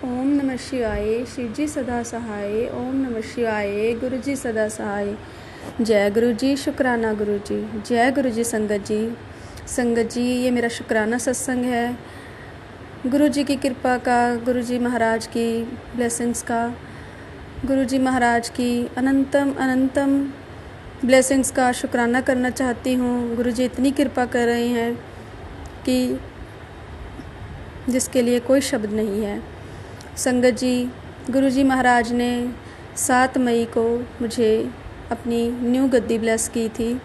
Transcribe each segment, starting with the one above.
ओम नमः शिवाय। शिव जी सदा सहाय। ओम नमः शिवाय। गुरु जी सदा सहाय। जय गुरु जी। शुक्राना गुरु जी। जय गुरु जी। संगत जी, संगत जी, ये मेरा शुक्राना सत्संग है। गुरु जी की कृपा का, गुरु जी महाराज की ब्लेसिंग्स का, गुरु जी महाराज की अनंतम अनंतम ब्लेसिंग्स का शुक्राना करना चाहती हूँ। गुरु जी इतनी कृपा कर रहे हैं कि जिसके लिए कोई शब्द नहीं है। संगत जी, गुरु जी महाराज ने 7 मई को मुझे अपनी न्यू गद्दी ब्लेस की थी,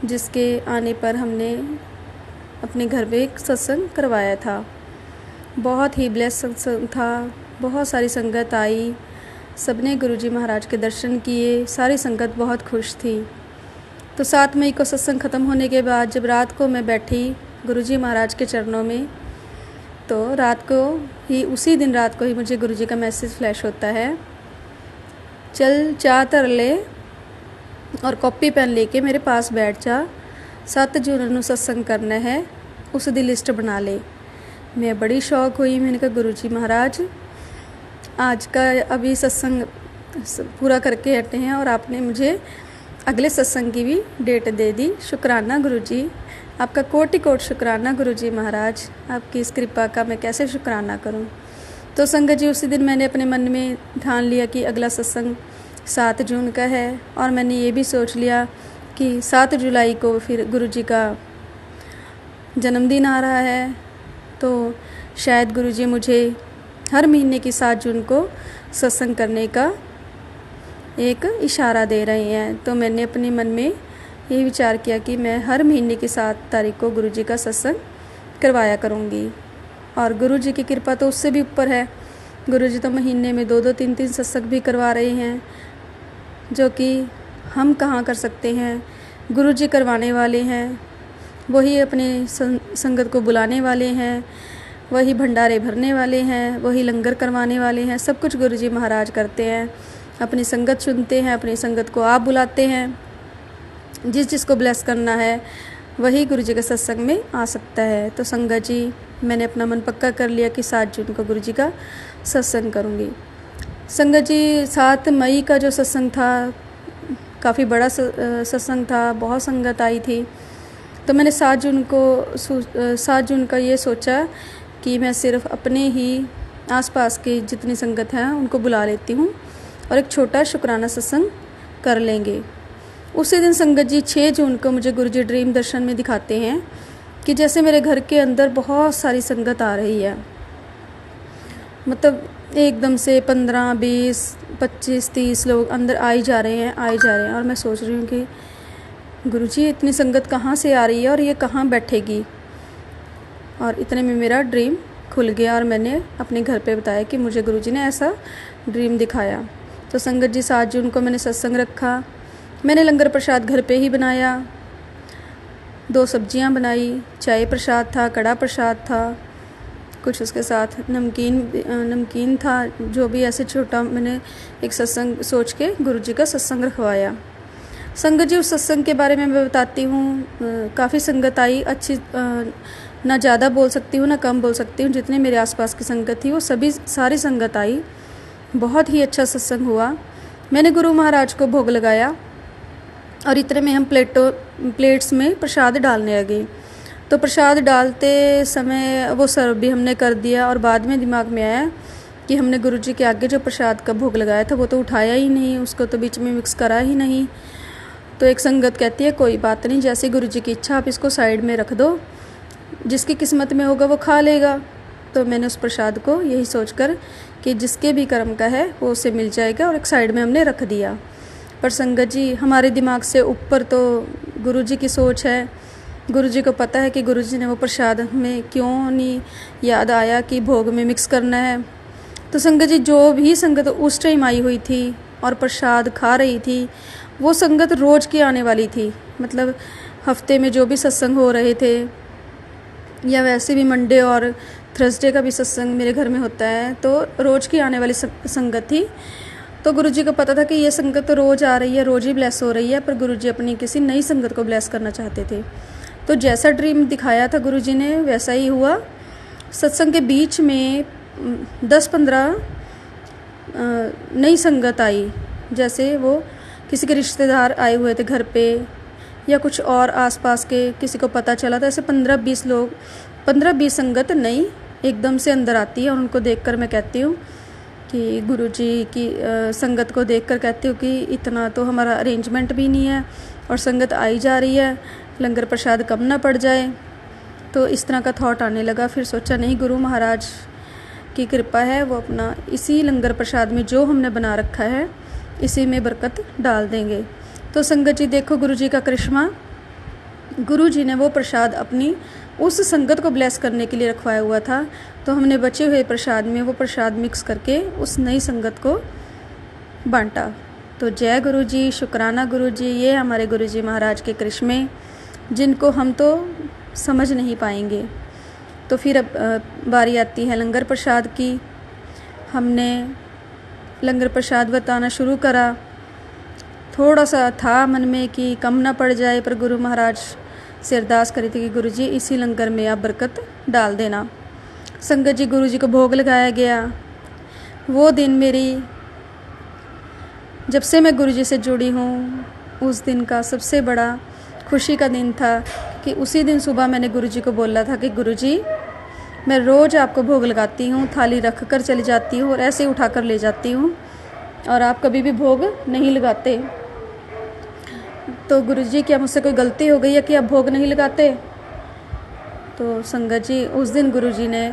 जिसके आने पर हमने अपने घर में एक सत्संग करवाया था। बहुत ही ब्लेस सत्संग था। बहुत सारी संगत आई, सबने गुरु जी महाराज के दर्शन किए। सारी संगत बहुत खुश थी। तो 7 मई को सत्संग ख़त्म होने के बाद जब रात को मैं बैठी गुरु जी महाराज के चरणों में, तो रात को ही, उसी दिन रात को ही मुझे गुरु जी का मैसेज फ्लैश होता है, चल चाय धर ले और कॉपी पेन लेके मेरे पास बैठ जा, 7 जून ਨੂੰ सत्संग करना है, उस दी लिस्ट बना ले। मैं बड़ी शौक हुई। मैंने कहा गुरु जी महाराज आज का अभी सत्संग पूरा करके हटे हैं और आपने मुझे अगले सत्संग की भी डेट दे दी। शुक्राना गुरु जी, आपका कोटि कोटि शुक्राना गुरु जी महाराज। आपकी इस कृपा का मैं कैसे शुक्राना करूं। तो संगत जी, उसी दिन मैंने अपने मन में ठान लिया कि अगला सत्संग 7 जून का है, और मैंने ये भी सोच लिया कि 7 जुलाई को फिर गुरु जी का जन्मदिन आ रहा है। तो शायद गुरु जी मुझे हर महीने की 7 जून को सत्संग करने का एक इशारा दे रहे हैं। तो मैंने अपने मन में ये विचार किया कि मैं हर महीने की 7 तारीख को गुरु जी का सत्संग करवाया करूँगी। और गुरु जी की कृपा तो उससे भी ऊपर है। गुरु जी तो महीने में 2-2, 3-3 सत्संग भी करवा रहे हैं, जो कि हम कहाँ कर सकते हैं। गुरु जी करवाने वाले हैं, वही अपने संगत को बुलाने वाले हैं, वही भंडारे भरने वाले हैं, वही लंगर करवाने वाले हैं। सब कुछ गुरु जी महाराज करते हैं। अपनी संगत चुनते हैं, अपनी संगत को आप बुलाते हैं। जिसको ब्लेस करना है वही गुरु जी के सत्संग में आ सकता है। तो संगत जी, मैंने अपना मन पक्का कर लिया कि 7 जून को गुरु जी का सत्संग करूँगी। संगत जी, 7 मई का जो सत्संग था काफ़ी बड़ा सत्संग था, बहुत संगत आई थी। तो मैंने 7 जून का ये सोचा कि मैं सिर्फ अपने ही आसपास के जितनी संगत हैं उनको बुला लेती हूँ और एक छोटा शुक्राना सत्संग कर लेंगे। उसी दिन संगत जी 6 जून को मुझे गुरु जी ड्रीम दर्शन में दिखाते हैं कि जैसे मेरे घर के अंदर बहुत सारी संगत आ रही है। मतलब एकदम से 15, 20, 25, 30 लोग अंदर आई जा रहे हैं। और मैं सोच रही हूँ कि गुरु जी इतनी संगत कहाँ से आ रही है और ये कहाँ बैठेगी। और इतने में मेरा ड्रीम खुल गया और मैंने अपने घर पे बताया कि मुझे गुरु जी ने ऐसा ड्रीम दिखाया। तो संगत जी, 7 जून को मैंने सत्संग रखा। मैंने लंगर प्रसाद घर पे ही बनाया। 2 सब्जियां बनाई, चाय प्रसाद था, कड़ा प्रसाद था, कुछ उसके साथ नमकीन था। जो भी ऐसे छोटा मैंने एक सत्संग सोच के गुरु जी का सत्संग रखवाया। संगत जी, उस सत्संग के बारे में मैं बताती हूँ। काफ़ी संगत आई, अच्छी, ना ज़्यादा बोल सकती हूँ ना कम बोल सकती हूँ। जितने मेरे आसपास की संगत थी वो सारी संगत आई। बहुत ही अच्छा सत्संग हुआ। मैंने गुरु महाराज को भोग लगाया और इतने में हम प्लेट्स में प्रसाद डालने लगे। तो प्रसाद डालते समय वो सर्व भी हमने कर दिया और बाद में दिमाग में आया कि हमने गुरु जी के आगे जो प्रसाद का भोग लगाया था वो तो उठाया ही नहीं, उसको तो बीच में मिक्स करा ही नहीं। तो एक संगत कहती है कोई बात नहीं, जैसे गुरु जी की इच्छा, आप इसको साइड में रख दो, जिसकी किस्मत में होगा वो खा लेगा। तो मैंने उस प्रसाद को यही सोचकर कि जिसके भी कर्म का है वो उसे मिल जाएगा और एक साइड में हमने रख दिया। पर संगत जी, हमारे दिमाग से ऊपर तो गुरु जी की सोच है। गुरु जी को पता है कि गुरु जी ने वो प्रसाद में क्यों नहीं याद आया कि भोग में मिक्स करना है। तो संगत जी, जो भी संगत उस टाइम आई हुई थी और प्रसाद खा रही थी, वो संगत रोज़ की आने वाली थी। मतलब हफ्ते में जो भी सत्संग हो रहे थे, या वैसे भी मंडे और थर्सडे का भी सत्संग मेरे घर में होता है, तो रोज़ की आने वाली संगत थी। तो गुरु जी को पता था कि ये संगत तो रोज़ आ रही है, रोज़ ही ब्लेस हो रही है, पर गुरु जी अपनी किसी नई संगत को ब्लेस करना चाहते थे। तो जैसा ड्रीम दिखाया था गुरु जी ने वैसा ही हुआ। सत्संग के बीच में 10-15 नई संगत आई। जैसे वो किसी के रिश्तेदार आए हुए थे घर पे, या कुछ और आसपास के किसी को पता चला, तो ऐसे 15-20 लोग, 15-20 संगत नई एकदम से अंदर आती है। और उनको देखकर मैं कहती हूँ कि गुरुजी की संगत को देखकर कहती हूँ कि इतना तो हमारा अरेंजमेंट भी नहीं है और संगत आई जा रही है, लंगर प्रसाद कम ना पड़ जाए। तो इस तरह का थॉट आने लगा। फिर सोचा नहीं, गुरु महाराज की कृपा है, वो अपना इसी लंगर प्रसाद में जो हमने बना रखा है इसी में बरकत डाल देंगे। तो संगत जी देखो गुरु जी का करिश्मा, गुरु जी ने वो प्रसाद अपनी उस संगत को ब्लेस करने के लिए रखवाया हुआ था। तो हमने बचे हुए प्रसाद में वो प्रसाद मिक्स करके उस नई संगत को बांटा। तो जय गुरु जी, शुक्राना गुरु जी। ये हमारे गुरु जी महाराज के करिश्मे, जिनको हम तो समझ नहीं पाएंगे। तो फिर अब बारी आती है लंगर प्रसाद की। हमने लंगर प्रसाद बताना शुरू करा। थोड़ा सा था मन में कि कम ना पड़ जाए, पर गुरु महाराज से अरदास करी थी कि गुरु जी इसी लंगर में आप बरकत डाल देना। संगत जी, गुरु जी को भोग लगाया गया। वो दिन मेरी, जब से मैं गुरु जी से जुड़ी हूँ, उस दिन का सबसे बड़ा खुशी का दिन था कि उसी दिन सुबह मैंने गुरु जी को बोला था कि गुरु जी, मैं रोज़ आपको भोग लगाती हूँ, थाली रख कर चली जाती हूँ और ऐसे उठा कर ले जाती हूँ, और आप कभी भी भोग नहीं लगाते। तो गुरु जी, क्या मुझसे कोई गलती हो गई है कि आप भोग नहीं लगाते? तो संगत जी, उस दिन गुरु जी ने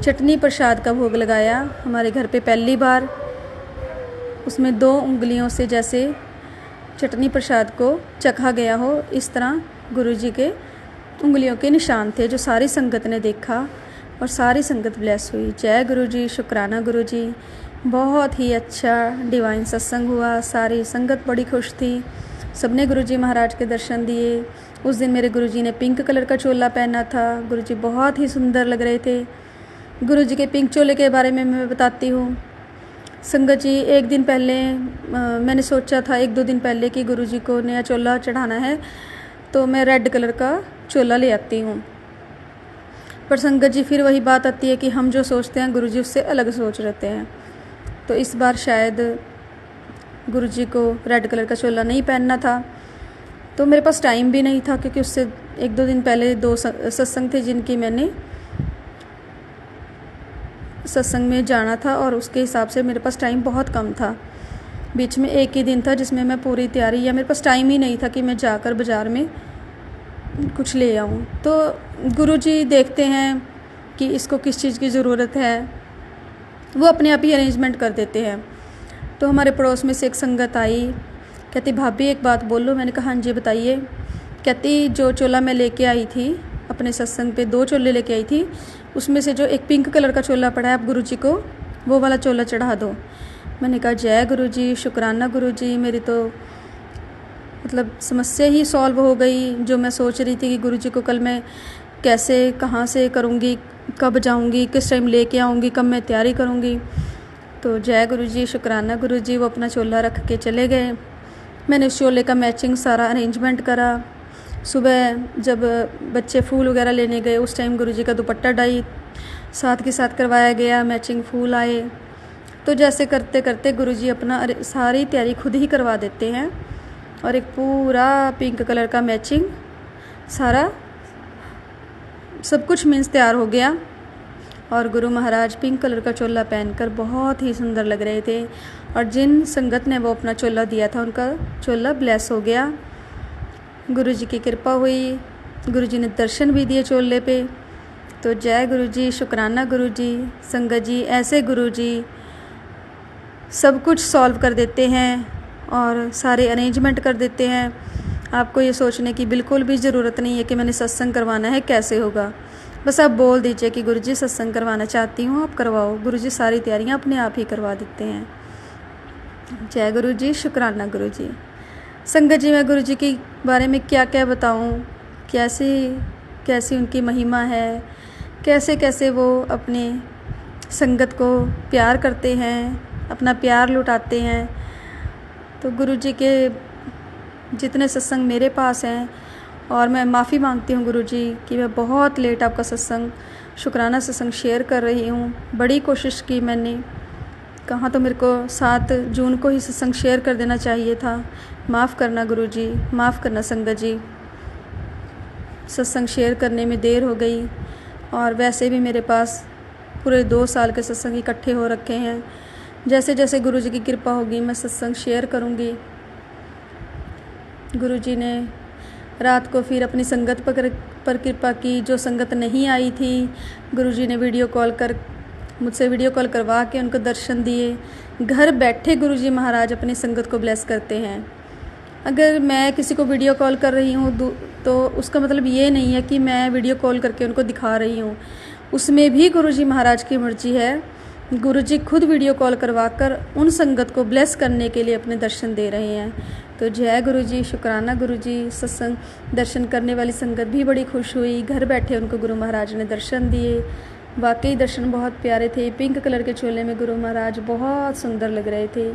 चटनी प्रसाद का भोग लगाया हमारे घर पे पहली बार। उसमें 2 उंगलियों से जैसे चटनी प्रसाद को चखा गया हो, इस तरह गुरु जी के उंगलियों के निशान थे, जो सारी संगत ने देखा और सारी संगत ब्लेस हुई। जय गुरु जी, शुक्राना गुरु जी। बहुत ही अच्छा डिवाइन सत्संग हुआ। सारी संगत बड़ी खुश थी, सबने गुरु जी महाराज के दर्शन दिए। उस दिन मेरे गुरु जी ने पिंक कलर का चोला पहना था। गुरु जी बहुत ही सुंदर लग रहे थे। गुरु जी के पिंक चोले के बारे में मैं बताती हूँ। संगत जी, एक दिन पहले मैंने सोचा था, 1-2 दिन पहले, कि गुरु जी को नया चोला चढ़ाना है, तो मैं रेड कलर का चोला ले आती हूँ। पर संगत जी, फिर वही बात आती है कि हम जो सोचते हैं गुरु जी उससे अलग सोच रहते हैं। तो इस बार शायद गुरु जी को रेड कलर का चोला नहीं पहनना था। तो मेरे पास टाइम भी नहीं था, क्योंकि उससे 1-2 दिन पहले 2 सत्संग थे जिनकी मैंने सत्संग में जाना था, और उसके हिसाब से मेरे पास टाइम बहुत कम था। बीच में एक ही दिन था जिसमें मैं पूरी तैयारी, या मेरे पास टाइम ही नहीं था कि मैं जाकर बाज़ार में कुछ ले आऊँ। तो गुरु जी देखते हैं कि इसको किस चीज़ की ज़रूरत है, वो अपने आप ही अरेंजमेंट कर देते हैं। तो हमारे पड़ोस में से एक संगत आई, कहती भाभी एक बात बोल लो। मैंने कहा हाँ जी बताइए। कहती जो चोला मैं लेके आई थी अपने सत्संग पे, 2 चोले लेके आई थी, उसमें से जो एक पिंक कलर का चोला पड़ा है, आप गुरु जी को वो वाला चोला चढ़ा दो। मैंने कहा जय गुरु जी, शुक्राना गुरु जी। मेरी तो मतलब समस्या ही सॉल्व हो गई। जो मैं सोच रही थी कि गुरु जी को कल मैं कैसे, कहाँ से करूँगी, कब जाऊँगी, किस टाइम लेके आऊँगी, कब मैं तैयारी करूँगी। तो जय गुरु जी, शुक्राना गुरु जी। वो अपना चोला रख के चले गए। मैंने उस चोले का मैचिंग सारा अरेंजमेंट करा। सुबह जब बच्चे फूल वगैरह लेने गए, उस टाइम गुरु जी का दुपट्टा डाई साथ के साथ करवाया गया, मैचिंग फूल आए। तो जैसे करते करते गुरु जी अपना सारी तैयारी खुद ही करवा देते हैं, और एक पूरा पिंक कलर का मैचिंग सारा सब कुछ मीन्स तैयार हो गया। और गुरु महाराज पिंक कलर का चोला पहनकर बहुत ही सुंदर लग रहे थे। और जिन संगत ने वो अपना चोला दिया था, उनका चोला ब्लेस हो गया। गुरु जी की कृपा हुई। गुरु जी ने दर्शन भी दिए चोले पे। तो जय गुरु जी, शुक्राना गुरु जी। संगत जी, ऐसे गुरु जी सब कुछ सॉल्व कर देते हैं और सारे अरेंजमेंट कर देते हैं। आपको ये सोचने की बिल्कुल भी ज़रूरत नहीं है कि मैंने सत्संग करवाना है, कैसे होगा। बस आप बोल दीजिए कि गुरु जी सत्संग करवाना चाहती हूँ, आप करवाओ। गुरु जी सारी तैयारियाँ अपने आप ही करवा देते हैं। जय गुरु जी, शुक्राना गुरु जी। संगत जी, मैं गुरु जी के बारे में क्या क्या बताऊँ, कैसी उनकी महिमा है, कैसे कैसे वो अपने संगत को प्यार करते हैं, अपना प्यार लुटाते हैं। तो गुरु जी के जितने सत्संग मेरे पास हैं, और मैं माफ़ी मांगती हूँ गुरु जी कि मैं बहुत लेट आपका सत्संग शुक्राना सत्संग शेयर कर रही हूँ। बड़ी कोशिश की मैंने, कहाँ तो मेरे को 7 जून को ही सत्संग शेयर कर देना चाहिए था। माफ़ करना गुरुजी, माफ़ करना संगत जी, सत्संग शेयर करने में देर हो गई। और वैसे भी मेरे पास पूरे 2 साल के सत्संग इकट्ठे हो रखे हैं। जैसे जैसे गुरुजी की कृपा होगी मैं सत्संग शेयर करूँगी। गुरुजी ने रात को फिर अपनी संगत पर कृपा की। जो संगत नहीं आई थी, गुरुजी ने मुझसे वीडियो कॉल करवा के उनको दर्शन दिए। घर बैठे गुरुजी महाराज अपनी संगत को ब्लेस करते हैं। अगर मैं किसी को वीडियो कॉल कर रही हूँ तो उसका मतलब ये नहीं है कि मैं वीडियो कॉल करके उनको दिखा रही हूँ। उसमें भी गुरुजी महाराज की मर्जी है। गुरुजी खुद वीडियो कॉल करवाकर उन संगत को ब्लेस करने के लिए अपने दर्शन दे रहे हैं। तो जय गुरुजी, शुक्राना गुरुजी। सत्संग दर्शन करने वाली संगत भी बड़ी खुश हुई। घर बैठे उनको गुरु महाराज ने दर्शन दिए। वाकई दर्शन बहुत प्यारे थे। पिंक कलर के चोले में गुरु महाराज बहुत सुंदर लग रहे थे।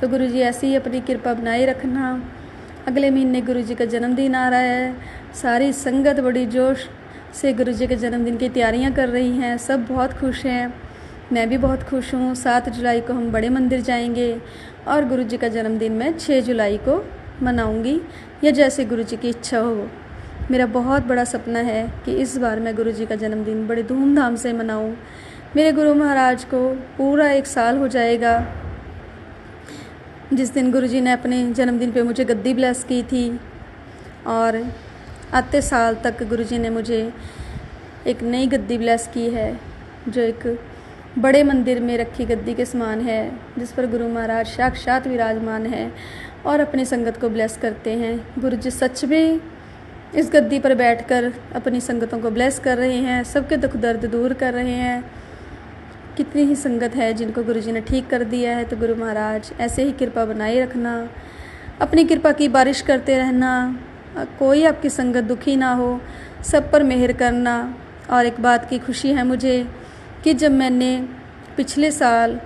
तो गुरुजी ऐसी ही अपनी कृपा बनाए रखना। अगले महीने गुरुजी का जन्मदिन आ रहा है। सारी संगत बड़ी जोश से गुरुजी के जन्मदिन की तैयारियां कर रही हैं। सब बहुत खुश हैं, मैं भी बहुत खुश हूँ। 7 जुलाई को हम बड़े मंदिर जाएंगे और गुरुजी का जन्मदिन मैं 6 जुलाई को मनाऊंगी, या जैसे गुरुजी की इच्छा हो। मेरा बहुत बड़ा सपना है कि इस बार मैं गुरुजी का जन्मदिन बड़े धूमधाम से मनाऊं। मेरे गुरु महाराज को पूरा 1 साल हो जाएगा जिस दिन गुरुजी ने अपने जन्मदिन पे मुझे गद्दी ब्लेस की थी। और आते साल तक गुरुजी ने मुझे एक नई गद्दी ब्लेस की है, जो एक बड़े मंदिर में रखी गद्दी के समान है, जिस पर गुरु महाराज साक्षात विराजमान है और अपनी संगत को ब्लेस करते हैं। गुरुजी सच में इस गद्दी पर बैठकर अपनी संगतों को ब्लेस कर रहे हैं, सबके दुख दर्द दूर कर रहे हैं। कितनी ही संगत है जिनको गुरुजी ने ठीक कर दिया है। तो गुरु महाराज ऐसे ही कृपा बनाए रखना, अपनी कृपा की बारिश करते रहना, कोई आपकी संगत दुखी ना हो, सब पर मेहर करना। और एक बात की खुशी है मुझे कि जब मैंने पिछले साल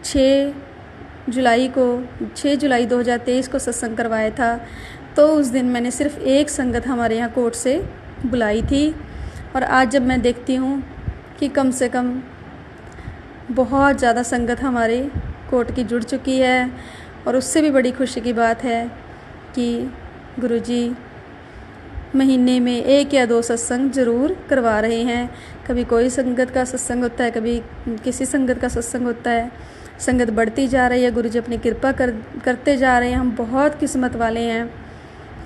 6 जुलाई 2023 को सत्संग करवाया था, तो उस दिन मैंने सिर्फ एक संगत हमारे यहाँ कोर्ट से बुलाई थी। और आज जब मैं देखती हूँ कि कम से कम बहुत ज़्यादा संगत हमारे कोर्ट की जुड़ चुकी है, और उससे भी बड़ी खुशी की बात है कि गुरुजी महीने में 1 या 2 सत्संग ज़रूर करवा रहे हैं। कभी कोई संगत का सत्संग होता है, कभी किसी संगत का सत्संग होता है। संगत बढ़ती जा रही है, गुरुजी अपनी कृपा करते जा रहे हैं। हम बहुत किस्मत वाले हैं।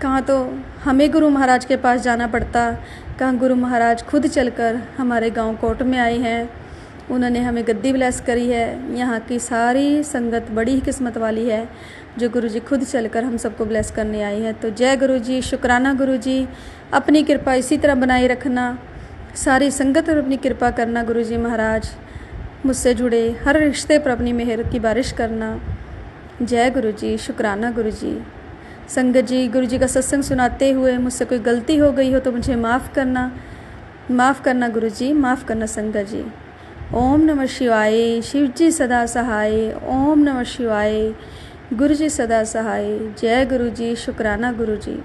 कहाँ तो हमें गुरु महाराज के पास जाना पड़ता, कहाँ गुरु महाराज खुद चलकर हमारे गांव कोट में आए हैं। उन्होंने हमें गद्दी ब्लेस करी है। यहाँ की सारी संगत बड़ी ही किस्मत वाली है जो गुरुजी खुद चलकर हम सबको ब्लेस करने आई है। तो जय गुरुजी, शुक्राना गुरुजी। अपनी कृपा इसी तरह बनाए रखना, सारी संगत पर अपनी कृपा करना। गुरुजी महाराज मुझसे जुड़े हर रिश्ते पर अपनी मेहर की बारिश करना। जय गुरुजी, शुक्राना गुरुजी। संगत जी, गुरुजी का सत्संग सुनाते हुए मुझसे कोई गलती हो गई हो तो मुझे माफ़ करना गुरुजी, माफ़ करना संगत जी। ओम नमः शिवाय। शिव जी सदा सहाय। ओम नमः शिवाय। गुरुजी सदा सहाय। जय गुरुजी, शुक्राना गुरुजी।